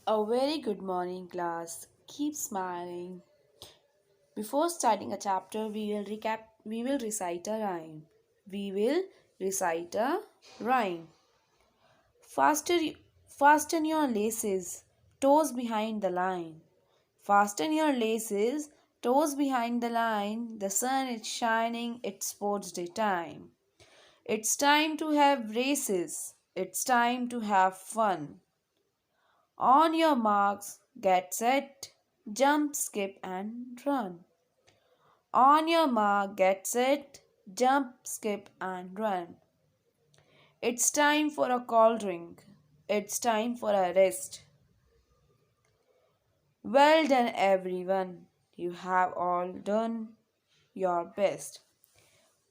A very good morning, class. Keep smiling. Before starting a chapter, we will recite a rhyme. We will recite a rhyme. Faster, fasten your laces, toes behind the line. Fasten your laces, toes behind the line. The sun is shining, it's sports day time. It's time to have races. It's time to have fun. On your marks, get set, jump, skip, and run. On your mark, get set, jump, skip, and run. It's time for a cold drink. It's time for a rest. Well done, everyone. You have all done your best.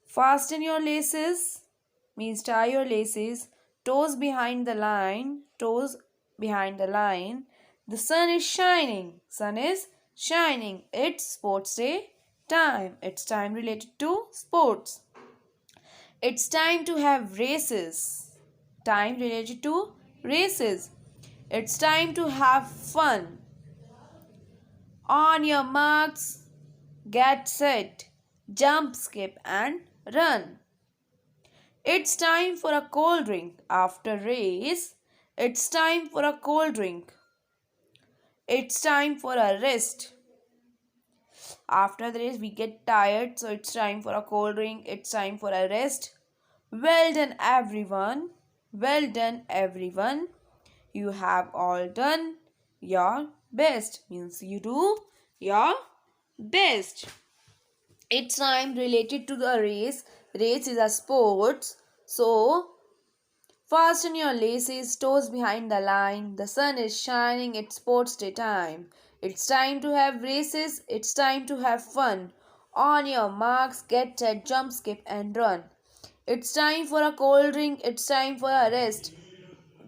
Fasten your laces means tie your laces, toes behind the line, toes behind the line. The sun is shining, sun is shining. It's sports day time. It's time related to sports. It's time to have races. Time related to races. It's time to have fun. On your marks, get set, jump, skip, and run. It's time for a cold drink. After race, it's time for a cold drink. It's time for a rest. After the race, we get tired, so it's time for a cold drink. It's time for a rest. Well done, everyone. Well done, everyone. You have all done your best. Means you do your best. It's time related to the race. Race is a sports. So fasten your laces, toes behind the line. The sun is shining, it's sports day time. It's time to have races, it's time to have fun. On your marks, get set, jump, skip, and run. It's time for a cold drink, it's time for a rest.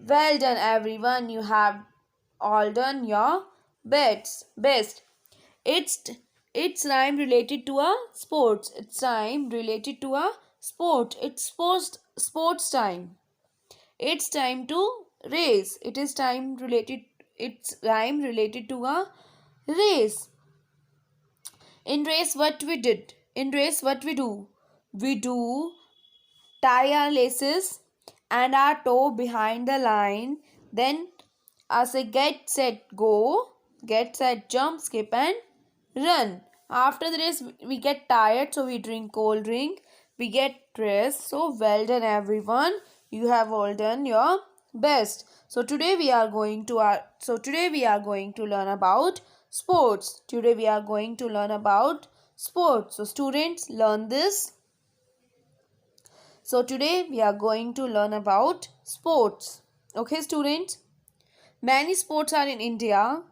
Well done, everyone. You have all done your best. It's it's time related to a sports. It's time related to a sport. It's sports time. It's time to race. It is time related. It's time related to a race. In race, what we did? In race, what we do? We do tie our laces and our toe behind the line. Then, as a get set go, get set jump, skip and run. After the race, we get tired, so we drink cold drink. We get rest. So well done, everyone. You have all done your best. Today we are going to learn about sports. Today we are going to learn about sports. So students, learn this. So today we are going to learn about sports. Okay, students. Many sports are in India.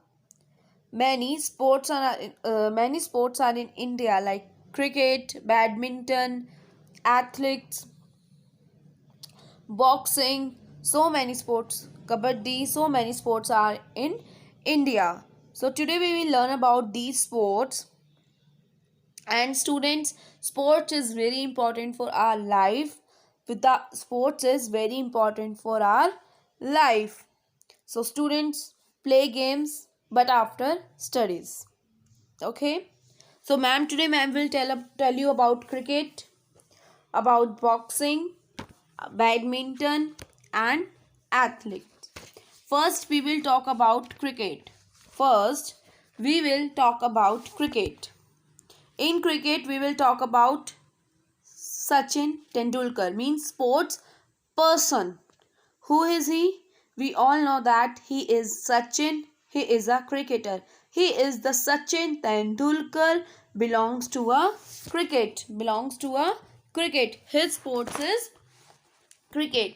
Many sports are in India like cricket, badminton, athletics, boxing. So many sports, kabaddi. So many sports are in India. So today we will learn about these sports. And students, sports is very important for our life. With the sports is very important for our life. So students play games but after studies. Okay. So ma'am, today ma'am will tell you about cricket, about boxing, badminton and athletics. First we will talk about cricket. First we will talk about cricket. In cricket we will talk about Sachin Tendulkar, means sports person. Who is he? We all know that he is Sachin. He is a cricketer. He is the Sachin Tendulkar. Belongs to a cricket. Belongs to a cricket. His sports is cricket.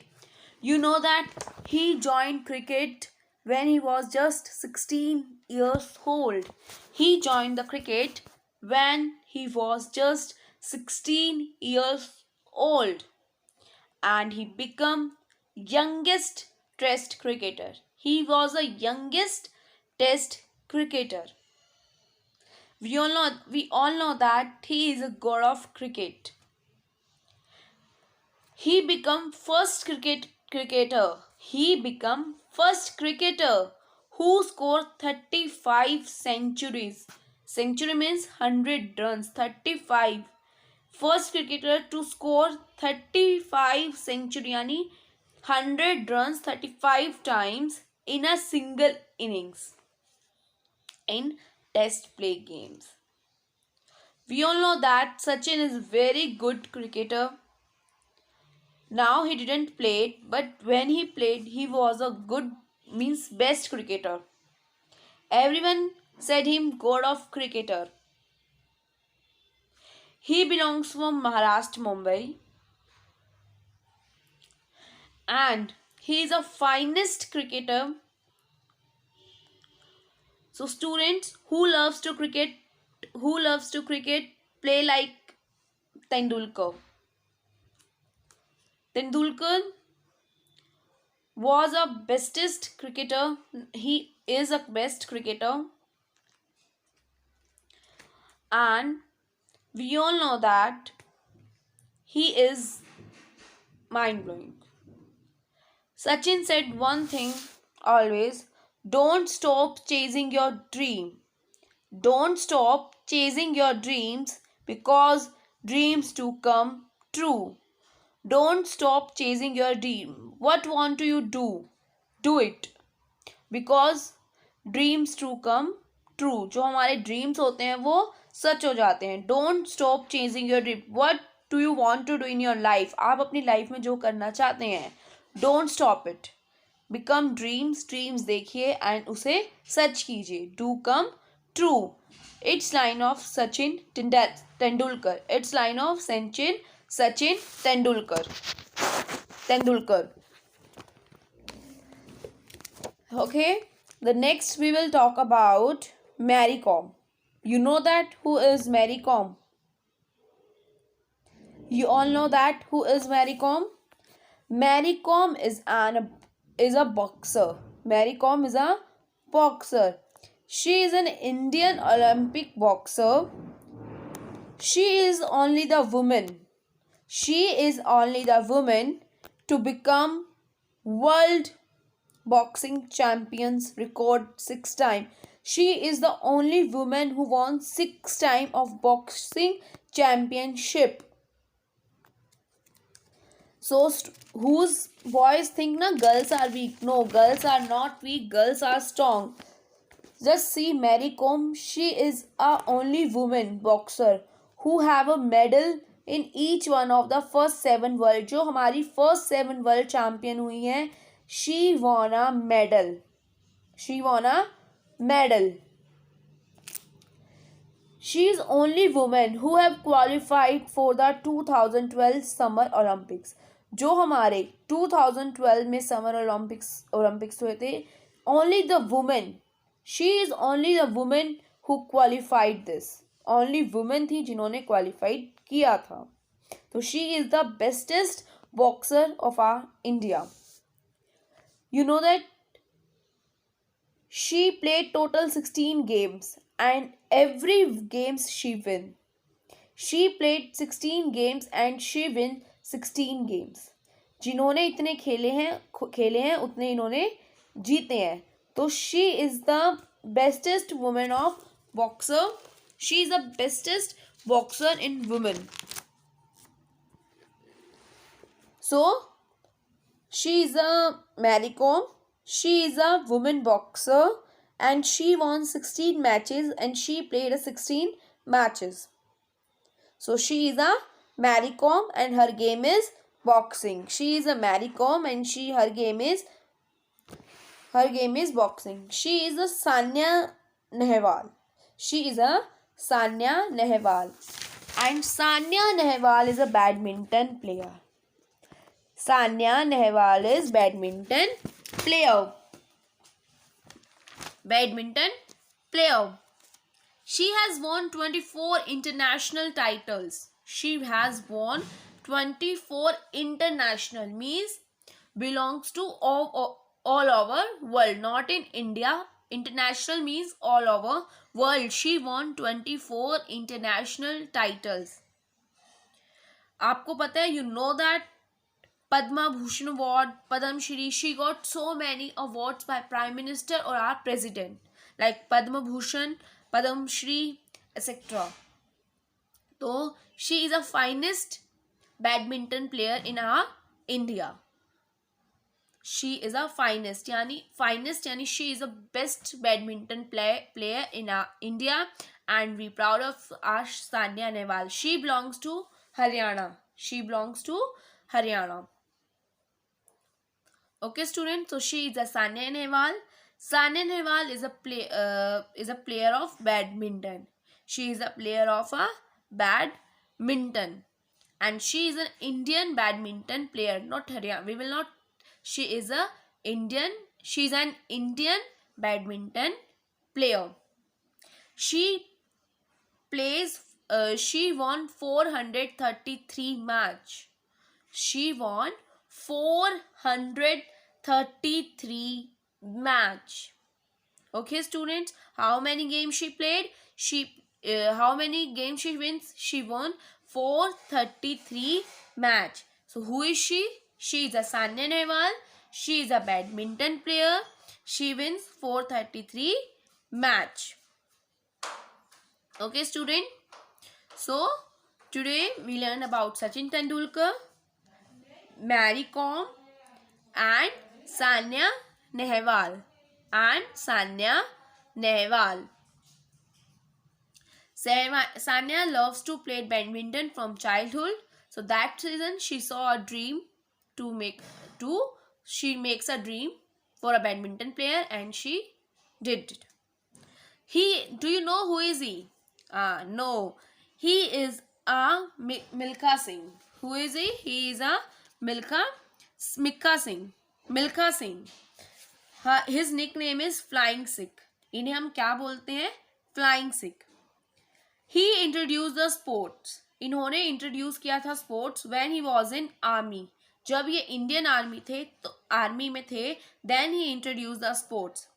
You know that he joined cricket when he was just 16 years old. He joined the cricket when he was just 16 years old and he became youngest test cricketer. He was the youngest test cricketer. We all know that he is a god of cricket. He became first cricketer. He became first cricketer who scored 35 centuries. Century means 100 runs. 35. First cricketer to score 35 century यानी 100 runs 35 times in a single innings in test play games. We all know that Sachin is a very good cricketer. Now he didn't play it, but when he played, he was a good, means best cricketer. Everyone said him god of cricketer. He belongs from Maharashtra, Mumbai, and he is a finest cricketer. So students who loves to cricket, play like Tendulkar. Tendulkar was a bestest cricketer. He is a best cricketer, and we all know that he is mind-blowing. Sachin said one thing always: don't stop chasing your dream. Don't stop chasing your dreams because dreams do come true. Don't stop chasing your dream. What want you do? Do it. Because dreams do come true. जो हमारे dreams होते हैं वो सच हो जाते हैं. Don't stop chasing your dream. What do you want to do in your life? आप अपनी life में जो करना चाहते हैं, don't stop it. Become dreams. Dreams देखिए and उसे सच कीजिए. Do come true. It's line of Sachin Tendulkar. It's line of Sachin Tendulkar. Okay. The next we will talk about Mary Kom. You know that who is Mary Kom? You all know that who is Mary Kom? Mary Kom is a boxer. Mary Kom is a boxer. She is an Indian Olympic boxer. She is only the woman. She is only the woman to become world boxing champions record 6 times. She is the only woman who won 6 times of boxing championship. So whose boys think na girls are weak? No, girls are not weak. Girls are strong. Just see Mary Kom. She is a only woman boxer who have a medal in each one of the first 7 world. जो हमारी first 7 world champion हुई हैं, she won a medal. She won a medal. She is only woman who have qualified for the 2012 Summer Olympics. जो हमारे 2012 में Summer Olympics हुए थे, only the woman. She is only the woman who qualified this. Only woman थी जिन्होंने qualified किया था. तो she is the bestest boxer of our India. You know that she played total 16 games and every games she win. She played 16 games and she win 16 games. जिन्होंने इतने खेले हैं उतने इन्होंने जीते हैं. तो she is the bestest woman of boxer. She is the bestest boxer in women. So she is a Mary Kom. She is a woman boxer and she won 16 matches and she played 16 matches. So she is a Mary Kom and her game is boxing. She is a Mary Kom and her game is boxing. She is a Sania Nehwal. She is a Sania Nehwal. And Sania Nehwal is a badminton player. Sania Nehwal is badminton player. Badminton player. She has won 24 international titles. She has won 24 international, means belongs to all over world, not in India. International means all over world. She won 24 international titles. आपको पता है, you know that Padma Bhushan Award, Padam Shri. She got so many awards by Prime Minister or our President, like Padma Bhushan, Padam Shri, etc. So she is a finest badminton player in our India. She is a finest yani she is a best badminton player in our India, and we proud of our Sania Nehwal. She belongs to Haryana. She belongs to Haryana. Okay, students. So she is a Sania Nehwal. Sania Nehwal is a player of badminton. She is a player of a badminton, and she is an Indian badminton player, not Haryana. We will not. She is a Indian. She is an Indian badminton player. She plays. She won 433 match. She won 433 match. Okay, students, how many games she played? How many games she wins? She won 433 match. So who is she? She is a Sania Nehwal. She is a badminton player. She wins 433 match. Okay, student. So today we learn about Sachin Tendulkar, Mary Kom, and Sania Nehwal. Sania loves to play badminton from childhood. So that reason she saw a dream she makes a dream for a badminton player, and she did it. Do you know who is he? No. He is a Milkha Singh. Who is he? He is a Milkha Singh. Milkha Singh. His nickname is Flying Sikh. इन्हें हम क्या बोलते हैं? Flying Sikh. He introduced the sports. इन्होंने introduce किया था sports when he was in army. जब ये इंडियन आर्मी थे तो आर्मी में थे, then he introduced the sports.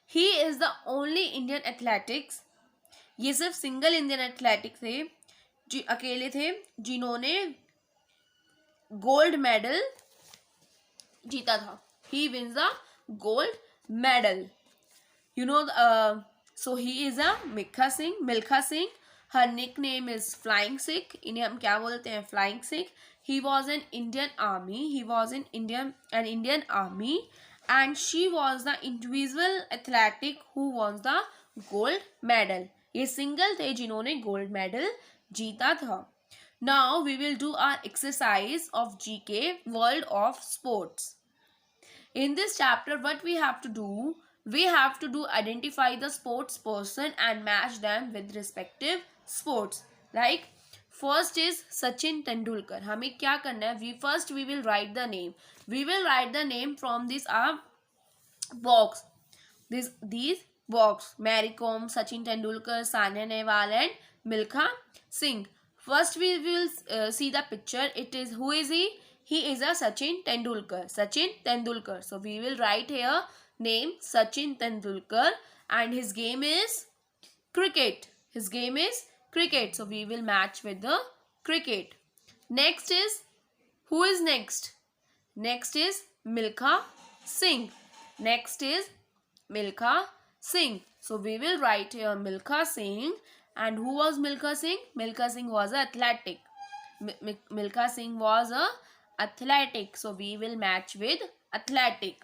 He is the only Indian athletics. ये सिर्फ सिंगल इंडियन एथलेटिक थे, अकेले थे जिन्होंने गोल्ड मेडल जीता था. He wins the gold medal. You know, so he is a Milkha Singh. Her nickname is Flying Sikh. इन्हें हम क्या बोलते हैं? Flying Sikh. He was in Indian army. An Indian army, and she was the individual athletic who won the gold medal. ये single थे जिन्होंने gold medal जीता था. Now we will do our exercise of GK, World of Sports. In this chapter, what we have to do? We have to identify the sports person and match them with respective sports. Like first is Sachin Tendulkar. हमें क्या करना है? We will write the name. We will write the name from this box. These box. Mary Kom, Sachin Tendulkar, Sania Nehwal, and Milkha Singh. First we will see the picture. Who is he? He is a Sachin Tendulkar. So we will write here name Sachin Tendulkar, and his game is cricket. So we will match with the cricket. Next is, who is next? Next is Milkha Singh. So we will write here Milkha Singh. And who was Milkha Singh? Milkha Singh was an athletic. Milkha Singh was a athletic. So we will match with athletic.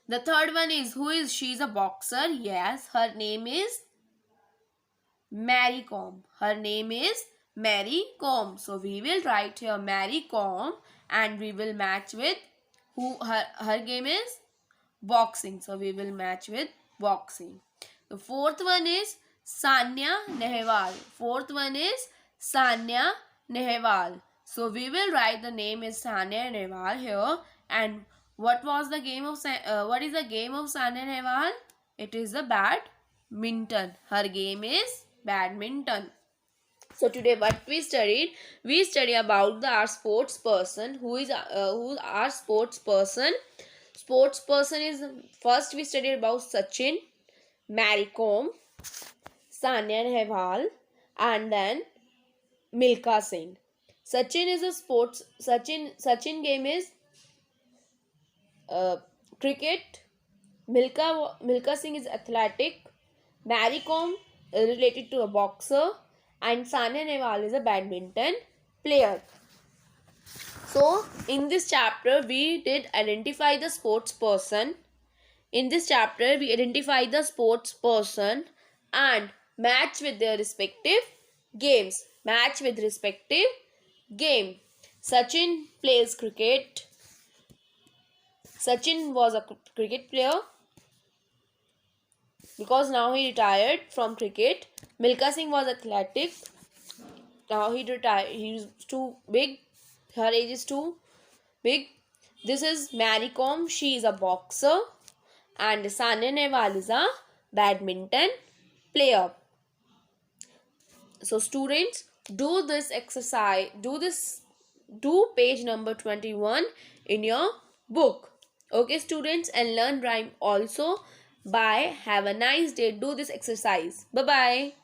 The third one is, who is she? Is a boxer. Yes, her name is Mary Kom. So we will write here Mary Kom, and we will match with who? Her game is boxing. So we will match with boxing. The fourth one is Sania Nehwal. So we will write the name is Sania Nehwal here. And what is the game of Sania Nehwal? It is the badminton. Her game is badminton. So today what we studied about our sports person. Who's our sports person? Sports person is, first we studied about Sachin, Mary Kom, Sania Nehwal, and then Milkha Singh. Sachin is a sports. Sachin game is uh, cricket. Milka Singh is athletic. Mary Kom is related to a boxer, and Sania Nehwal is a badminton player. So in this chapter we did identify the sports person. In this chapter we identify the sports person and match with their respective games. Match with respective game. Sachin plays cricket. Sachin was a cricket player because now he retired from cricket. Milka Singh was athletic. Now he retired. He's too big. Her age is too big. This is Mary Kom. She is a boxer. And Sania Nehwal is a badminton player. So students, do this exercise. Do page number 21 in your book. Okay students, and learn rhyme also. Bye. Have a nice day. Do this exercise. Bye bye.